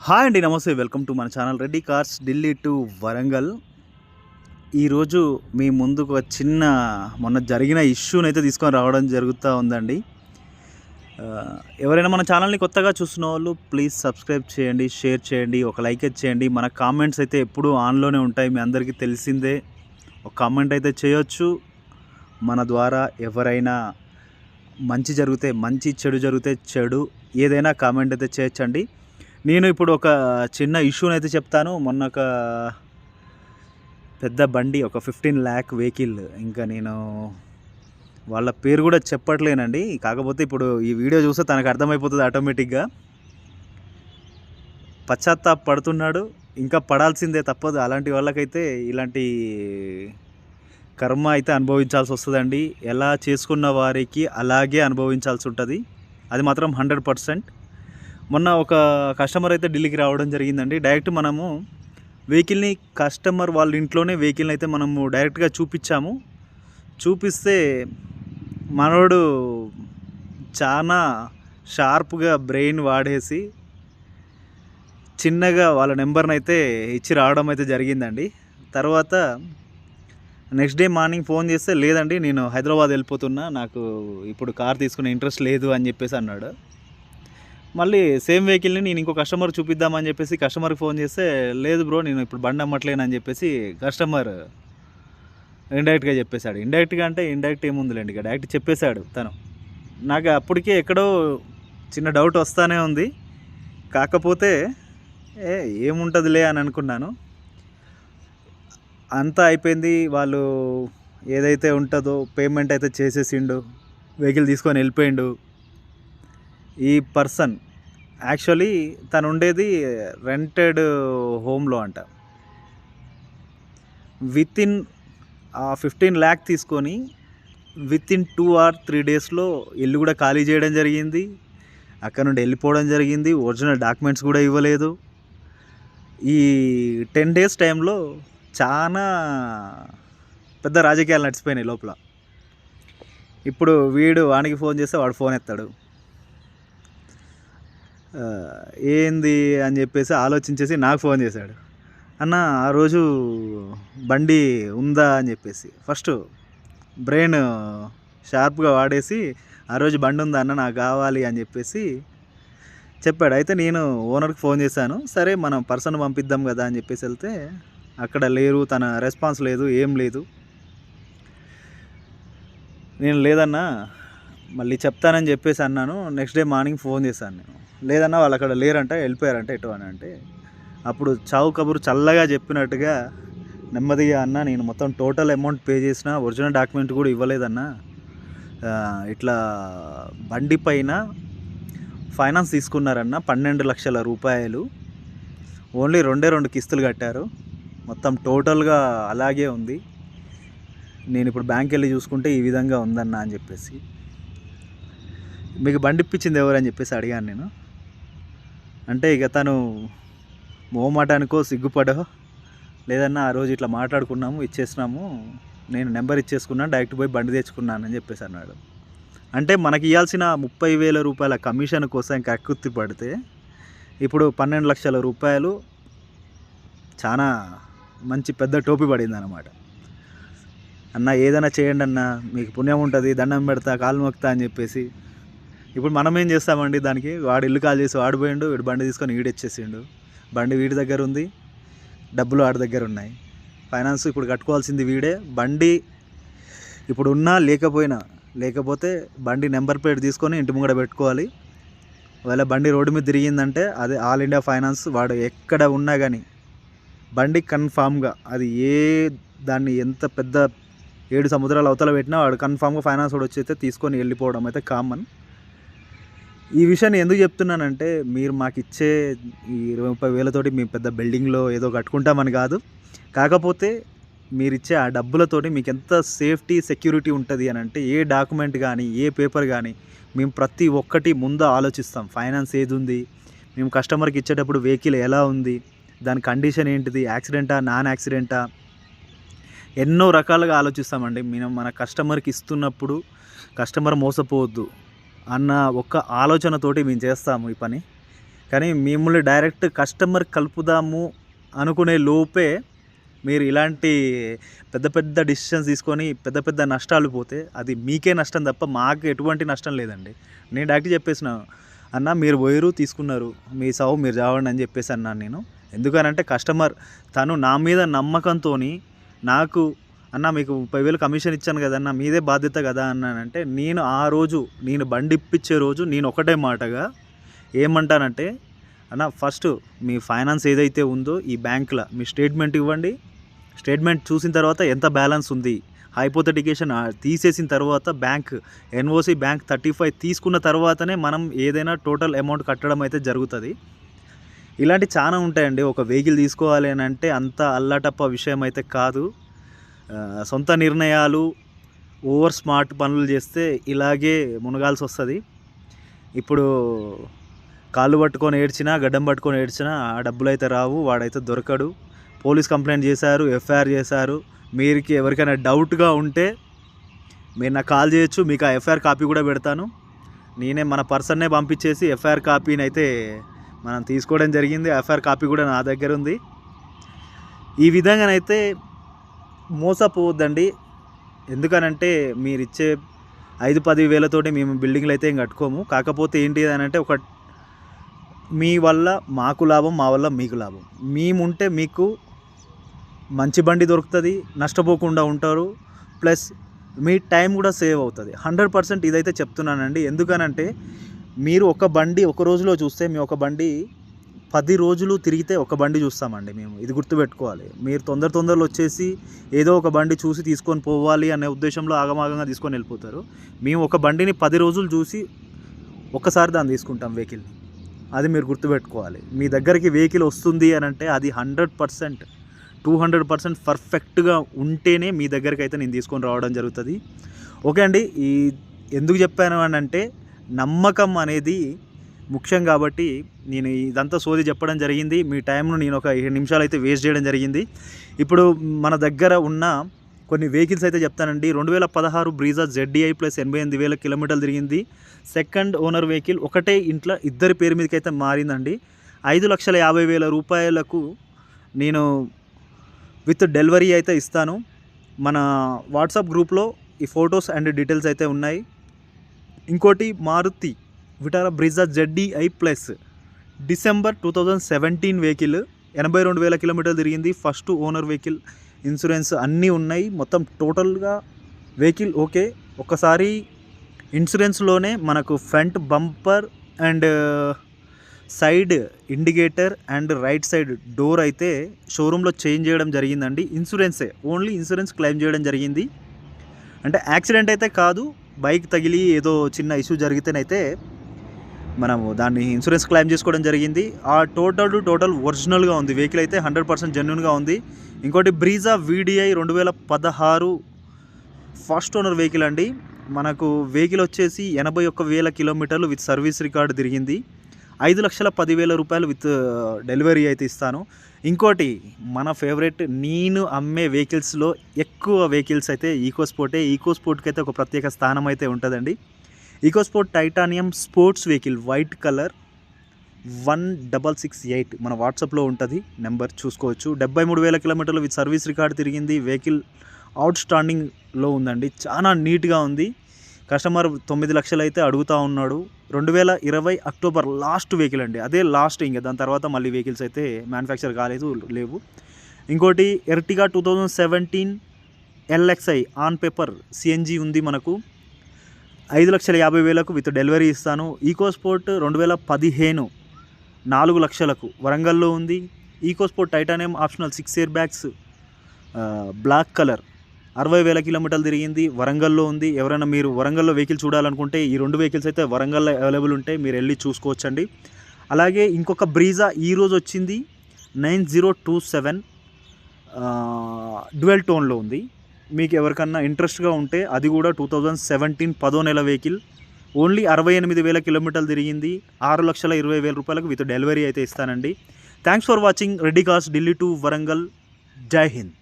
Hi అండి, నమస్తే. Welcome to మన channel Reddy cars Delhi to Warangal. ఈరోజు మీ ముందుకు ఒక చిన్న మొన్న జరిగిన ఇష్యూనైతే తీసుకొని రావడం జరుగుతూ ఉందండి. ఎవరైనా మన ఛానల్ని కొత్తగా చూస్తున్న వాళ్ళు ప్లీజ్ సబ్స్క్రైబ్ చేయండి, షేర్ చేయండి, ఒక లైక్ చేయండి. మన కామెంట్స్ అయితే ఎప్పుడూ ఆన్లోనే ఉంటాయి, మీ అందరికీ తెలిసిందే. ఒక కామెంట్ అయితే చేయొచ్చు. మన ద్వారా ఎవరైనా మంచి జరిగితే మంచి, చెడు జరిగితే చెడు, ఏదైనా కామెంట్ అయితే చేయొచ్చండి. నేను ఇప్పుడు ఒక చిన్న ఇష్యూని అయితే చెప్తాను. మొన్న ఒక పెద్ద బండి, ఒక 15 lakh వెహికల్, ఇంకా నేను వాళ్ళ పేరు కూడా చెప్పట్లేనండి. కాకపోతే ఇప్పుడు ఈ వీడియో చూస్తే తనకు అర్థమైపోతుంది ఆటోమేటిక్గా. పశ్చాత్తాప పడుతున్నాడు, ఇంకా పడాల్సిందే, తప్పదు. అలాంటి వాళ్ళకైతే ఇలాంటి కర్మ అయితే అనుభవించాల్సి వస్తుందండి. ఎలా చేసుకున్న వారికి అలాగే అనుభవించాల్సి ఉంటుంది, అది మాత్రం 100%. మొన్న ఒక కస్టమర్ అయితే ఢిల్లీకి రావడం జరిగిందండి. డైరెక్ట్ మనము వెహికల్ని కస్టమర్ వాళ్ళ ఇంట్లోనే వెహికల్ని అయితే మనము డైరెక్ట్గా చూపించాము. చూపిస్తే మనోడు చాలా షార్ప్గా బ్రెయిన్ వాడేసి చిన్నగా వాళ్ళ నెంబర్ని అయితే ఇచ్చి రావడం అయితే జరిగిందండి. తర్వాత నెక్స్ట్ డే మార్నింగ్ ఫోన్ చేస్తే, లేదండి నేను హైదరాబాద్ వెళ్ళిపోతున్నా, నాకు ఇప్పుడు కార్ తీసుకునే ఇంట్రెస్ట్ లేదు అని చెప్పేసి అన్నాడు. మళ్ళీ సేమ్ వెహికల్ని నేను ఇంకో కస్టమర్ చూపిద్దామని చెప్పేసి కస్టమర్కి ఫోన్ చేస్తే, లేదు బ్రో నేను ఇప్పుడు బండి అమ్మట్లేనని చెప్పేసి కస్టమర్ ఇండైరెక్ట్గా చెప్పేశాడు. ఇండైరెక్ట్గా అంటే ఇండైరెక్ట్ ఏముందిలేండి, ఇక డైరెక్ట్ చెప్పేశాడు తను. నాకు అప్పటికే ఎక్కడో చిన్న డౌట్ వస్తూనే ఉంది. కాకపోతే ఏముంటుందిలే అని అనుకున్నాను. అంతా అయిపోయింది. వాళ్ళు ఏదైతే ఉంటుందో పేమెంట్ అయితే చేసేసిండు, వెహికల్ తీసుకొని వెళ్ళిపోయిండు. ఈ పర్సన్ యాక్చువల్లీ తను ఉండేది రెంటెడ్ హోమ్లో అంట. వితిన్ 15 lakh తీసుకొని వితిన్ 2 or 3 daysలో ఇల్లు కూడా ఖాళీ చేయడం జరిగింది, అక్కడ నుండి వెళ్ళిపోవడం జరిగింది. ఒరిజినల్ డాక్యుమెంట్స్ కూడా ఇవ్వలేదు. ఈ 10 days టైంలో చాలా పెద్ద రాజకీయాలు నడిచిపోయినాయి లోపల. ఇప్పుడు వీడు వానికి ఫోన్ చేస్తే వాడు ఫోన్ ఎత్తాడు. ఏంది అని చెప్పేసి ఆలోచించేసి నాకు ఫోన్ చేశాడు. అన్న ఆ రోజు బండి ఉందా అని చెప్పేసి ఫస్ట్ బ్రెయిన్ షార్ప్గా వాడేసి, ఆ రోజు బండి ఉందా అన్న, నాకు కావాలి అని చెప్పేసి చెప్పాడు. అయితే నేను ఓనర్కి ఫోన్ చేశాను. సరే మనం పర్సన్ పంపిద్దాం కదా అని చెప్పేసి వెళ్తే అక్కడ లేరు, తన రెస్పాన్స్ లేదు, ఏం లేదు. నేను లేదన్నా మళ్ళీ చెప్తానని చెప్పేసి అన్నాను. నెక్స్ట్ డే మార్నింగ్ ఫోన్ చేశాను నేను. లేదన్నా వాళ్ళు అక్కడ లేరంట, వెళ్ళిపోయారంట ఎటు అని అంటే, అప్పుడు చావు కబురు చల్లగా చెప్పినట్టుగా నెమ్మదిగా, అన్న నేను మొత్తం టోటల్ అమౌంట్ పే చేసిన, ఒరిజినల్ డాక్యుమెంట్ కూడా ఇవ్వలేదన్నా, ఇట్లా బండి పైన ఫైనాన్స్ తీసుకున్నారన్న 12 లక్షల రూపాయలు, ఓన్లీ 2 కిస్తులు కట్టారు, మొత్తం టోటల్గా అలాగే ఉంది, నేను ఇప్పుడు బ్యాంక్ వెళ్ళి చూసుకుంటే ఈ విధంగా ఉందన్న అని చెప్పేసి. మీకు బండి ఇప్పించింది ఎవరని చెప్పేసి అడిగాను నేను. అంటే ఇక తను మోమాటానికో సిగ్గుపడో, లేదన్నా ఆ రోజు ఇట్లా మాట్లాడుకున్నాము, ఇచ్చేసినాము, నేను నెంబర్ ఇచ్చేసుకున్నాను, డైరెక్ట్ పోయి బండి తెచ్చుకున్నాను అని చెప్పేసి అన్నాడు. అంటే మనకి ఇవ్వాల్సిన 30,000 రూపాయల కమిషన్ కోసం కక్కుర్తి పడితే ఇప్పుడు 12 లక్షల రూపాయలు చాలా మంచి పెద్ద టోపీ పడింది అన్నమాట. అన్న ఏదైనా చేయండి అన్న, మీకు పుణ్యం ఉంటుంది, దండం పెడతా, కాలు మొక్తా అని చెప్పేసి. ఇప్పుడు మనం ఏం చేస్తామండి దానికి? వాడు ఇల్లు కాల్ చేసి వాడు పోయిండు, వీడు బండి తీసుకొని ఈడెచ్చేసిండు. బండి వీడి దగ్గర ఉంది, డబ్బులు వాడి దగ్గర ఉన్నాయి, ఫైనాన్స్ ఇప్పుడు కట్టుకోవాల్సింది వీడే. బండి ఇప్పుడు ఉన్నా లేకపోతే బండి నెంబర్ ప్లేట్ తీసుకొని ఇంటి ముంగడ పెట్టుకోవాలి. ఒకవేళ బండి రోడ్డు మీద తిరిగిందంటే అది ఆల్ ఇండియా ఫైనాన్స్, వాడు ఎక్కడ ఉన్నా కానీ బండి కన్ఫామ్గా, అది దాన్ని ఎంత పెద్ద 7 సముద్రాలు అవతల పెట్టినా వాడు కన్ఫామ్గా ఫైనాన్స్ వాడు వచ్చి అయితే తీసుకొని వెళ్ళిపోవడం అయితే కామన్. ఈ విషయాన్ని ఎందుకు చెప్తున్నానంటే, మీరు మాకు ఇచ్చే ఈ 20-30 మీ పెద్ద బిల్డింగ్లో ఏదో కట్టుకుంటామని కాదు, కాకపోతే మీరు ఇచ్చే ఆ డబ్బులతోటి మీకు ఎంత సేఫ్టీ సెక్యూరిటీ ఉంటుంది అని అంటే, ఏ డాక్యుమెంట్ కానీ ఏ పేపర్ కానీ మేము ప్రతి ఒక్కటి ముందు ఆలోచిస్తాం. ఫైనాన్స్ ఏది ఉంది, మేము కస్టమర్కి ఇచ్చేటప్పుడు వెహికల్ ఎలా ఉంది, దాని కండిషన్ ఏంటిది, యాక్సిడెంటా నాన్ యాక్సిడెంటా, ఎన్నో రకాలుగా ఆలోచిస్తామండి. మేము మన కస్టమర్కి ఇస్తున్నప్పుడు కస్టమర్ మోసపోవద్దు అన్న ఒక్క ఆలోచనతోటి మేము చేస్తాము ఈ పని. కానీ మిమ్మల్ని డైరెక్ట్ కస్టమర్ కలుపుదాము అనుకునే లోపే మీరు ఇలాంటి పెద్ద పెద్ద డిసిషన్స్ తీసుకొని పెద్ద పెద్ద నష్టాలు పోతే అది మీకే నష్టం తప్ప మాకు ఎటువంటి నష్టం లేదండి. నేను డైరెక్ట్ చెప్పేసిన, అన్న మీరు పోయారు తీసుకున్నారు, మీ సావు మీరు చావండి అని చెప్పేసి అన్నాను నేను. ఎందుకనంటే కస్టమర్ తను నా మీద నమ్మకంతో నాకు అన్న మీకు 30,000 కమిషన్ ఇచ్చాను కదన్న, మీదే బాధ్యత కదా అన్నానంటే, నేను ఆ రోజు నేను బండి ఇప్పించే రోజు నేను ఒకటే మాటగా ఏమంటానంటే, అన్న ఫస్ట్ మీ ఫైనాన్స్ ఏదైతే ఉందో ఈ బ్యాంకులో మీ స్టేట్మెంట్ ఇవ్వండి, స్టేట్మెంట్ చూసిన తర్వాత ఎంత బ్యాలెన్స్ ఉంది, హైపోథెటికేషన్ తీసేసిన తర్వాత బ్యాంక్ ఎన్ఓసి బ్యాంక్ 35 తీసుకున్న తర్వాతనే మనం ఏదైనా టోటల్ అమౌంట్ కట్టడం అయితే జరుగుతుంది. ఇలాంటి చాలా ఉంటాయండి. ఒక వెహికల్ తీసుకోవాలి అని అంటే అంత అల్లాటప్ప విషయం అయితే కాదు. సొంత నిర్ణయాలు ఓవర్ స్మార్ట్ పనులు చేస్తే ఇలాగే మునగాల్సి వస్తుంది. ఇప్పుడు కాళ్ళు పట్టుకొని ఏడ్చినా గడ్డం పట్టుకొని ఏడ్చినా ఆ డబ్బులు అయితే రావు, వాడైతే దొరకడు. పోలీస్ కంప్లైంట్ చేశారు, ఎఫ్ఐఆర్ చేశారు. మీకు ఎవరికైనా డౌట్గా ఉంటే మీరు నాకు కాల్ చేయొచ్చు, మీకు ఆ ఎఫ్ఐఆర్ కాపీ కూడా పెడతాను. నేనే మన పర్సన్నే పంపించేసి ఎఫ్ఐఆర్ కాపీని అయితే మనం తీసుకోవడం జరిగింది. ఎఫ్ఐఆర్ కాపీ కూడా నా దగ్గర ఉంది. ఈ విధంగానైతే మోసపోవద్దండి. ఎందుకనంటే మీరు ఇచ్చే 5-10 వేలతోటి మేము బిల్డింగ్లు అయితే ఏం కట్టుకోము. కాకపోతే ఏంటి అని అంటే ఒక మీ వల్ల మాకు లాభం, మా వల్ల మీకు లాభం. మేముంటే మీకు మంచి బండి దొరుకుతుంది, నష్టపోకుండా ఉంటారు, ప్లస్ మీ టైం కూడా సేవ్ అవుతుంది. 100% ఇదైతే చెప్తున్నానండి. ఎందుకనంటే మీరు ఒక బండి ఒక రోజులో చూస్తే మేము ఒక బండి 10 రోజులు తిరిగితే ఒక బండి చూస్తామండి మేము. ఇది గుర్తుపెట్టుకోవాలి. మీరు తొందరలో వచ్చేసి ఏదో ఒక బండి చూసి తీసుకొని పోవాలి అనే ఉద్దేశంలో ఆగమాగంగా తీసుకొని వెళ్ళిపోతారు. మేము ఒక బండిని 10 రోజులు చూసి ఒక్కసారి దాన్ని తీసుకుంటాం వెహికల్ని. అది మీరు గుర్తుపెట్టుకోవాలి. మీ దగ్గరికి వెహికల్ వస్తుంది అని అంటే అది 100%, 200% పర్ఫెక్ట్గా ఉంటేనే మీ దగ్గరికి అయితే నేను తీసుకొని రావడం జరుగుతుంది. ఓకే అండి. ఈ ఎందుకు చెప్పాను అని అంటే నమ్మకం అనేది ముఖ్యం కాబట్టి నేను ఇదంతా సోది చెప్పడం జరిగింది. మీ టైంను నేను ఒక 7 నిమిషాలు అయితే వేస్ట్ చేయడం జరిగింది. ఇప్పుడు మన దగ్గర ఉన్న కొన్ని వెహికల్స్ అయితే చెప్తానండి. 2016 బ్రీజా ZDI ప్లస్ 88,000 కిలోమీటర్లు తిరిగింది. Second owner vehicle. ఒకటే ఇంట్లో ఇద్దరి పేరు మీదకి అయితే మారిందండి. 5,50,000 రూపాయలకు నేను విత్ డెలివరీ అయితే ఇస్తాను. మన వాట్సాప్ గ్రూప్లో ఈ ఫొటోస్ అండ్ డీటెయిల్స్ అయితే ఉన్నాయి. ఇంకోటి Maruti Vitara Brezza ZDI plus December 2017 vehicle, 82,000 కిలోమీటర్లు తిరిగింది. ఫస్ట్ ఓనర్ వెహికల్, ఇన్సూరెన్స్ అన్నీ ఉన్నాయి. మొత్తం టోటల్గా వెహికల్ ఓకే. ఒకసారి ఇన్సూరెన్స్లోనే మనకు front bumper and side indicator and right side door అయితే షోరూంలో చేంజ్ చేయడం జరిగిందండి. ఇన్సూరెన్సే, ఓన్లీ ఇన్సూరెన్స్ క్లెయిమ్ చేయడం జరిగింది. అంటే యాక్సిడెంట్ అయితే కాదు, బైక్ తగిలి ఏదో చిన్న ఇష్యూ జరిగితేనైతే మనము దాన్ని ఇన్సూరెన్స్ క్లెయిమ్ చేసుకోవడం జరిగింది. ఆ టోటల్ ఒరిజినల్గా ఉంది. వెహికల్ అయితే 100% జెన్యూన్గా ఉంది. ఇంకోటి Brezza VDI 2016 first owner vehicle అండి. మనకు వెహికల్ వచ్చేసి 81,000 కిలోమీటర్లు విత్ సర్వీస్ రికార్డు తిరిగింది. 5,10,000 రూపాయలు విత్ డెలివరీ అయితే ఇస్తాను. ఇంకోటి మన ఫేవరెట్, నేను అమ్మే వెహికల్స్లో ఎక్కువ వెహికల్స్ అయితే ఈకోస్పోర్టే. ఈకోస్పోర్ట్కి అయితే ఒక ప్రత్యేక స్థానం అయితే ఉంటుందండి. EcoSport titanium sports vehicle white colour 1668 మన వాట్సాప్లో ఉంటుంది, నెంబర్ చూసుకోవచ్చు. 73,000 కిలోమీటర్లు విత్ సర్వీస్ రికార్డు తిరిగింది. వెహికల్ అవుట్ స్టాండింగ్లో ఉందండి, చాలా నీట్గా ఉంది. కస్టమర్ 9 లక్షలు అయితే అడుగుతూ ఉన్నాడు. 2020 అక్టోబర్ లాస్ట్ వెహికల్ అండి, అదే లాస్ట్. ఇంకా దాని తర్వాత మళ్ళీ వెహికల్స్ అయితే మ్యానుఫ్యాక్చర్ కాలేదు, లేవు. ఇంకోటి Ertiga 2017 LXI on paper CNG ఉంది మనకు. 5,50,000 విత్ డెలివరీ ఇస్తాను. ఈకోస్పోర్ట్ 2015 4 లక్షలకు వరంగల్లో ఉంది. EcoSport titanium optional 6 air bags black colour 60,000 కిలోమీటర్లు తిరిగింది. వరంగల్లో ఉంది. ఎవరైనా మీరు వరంగల్లో వెహికల్ చూడాలనుకుంటే ఈ 2 వెహికల్స్ అయితే వరంగల్లో అవైలబుల్ ఉంటాయి, మీరు వెళ్ళి చూసుకోవచ్చండి. అలాగే ఇంకొక బ్రీజా ఈరోజు వచ్చింది 9027 డ్యూయల్ టోన్లో ఉంది. మీకు ఎవరికన్నా ఇంట్రెస్ట్గా ఉంటే అది కూడా 2017 10వ నెల వెహికల్, ఓన్లీ 68,000 కిలోమీటర్లు తిరిగింది. 6,20,000 రూపాయలకు విత్ డెలివరీ అయితే ఇస్తానండి. Thanks for watching Reddy cars Delhi to Warangal. జై హింద్.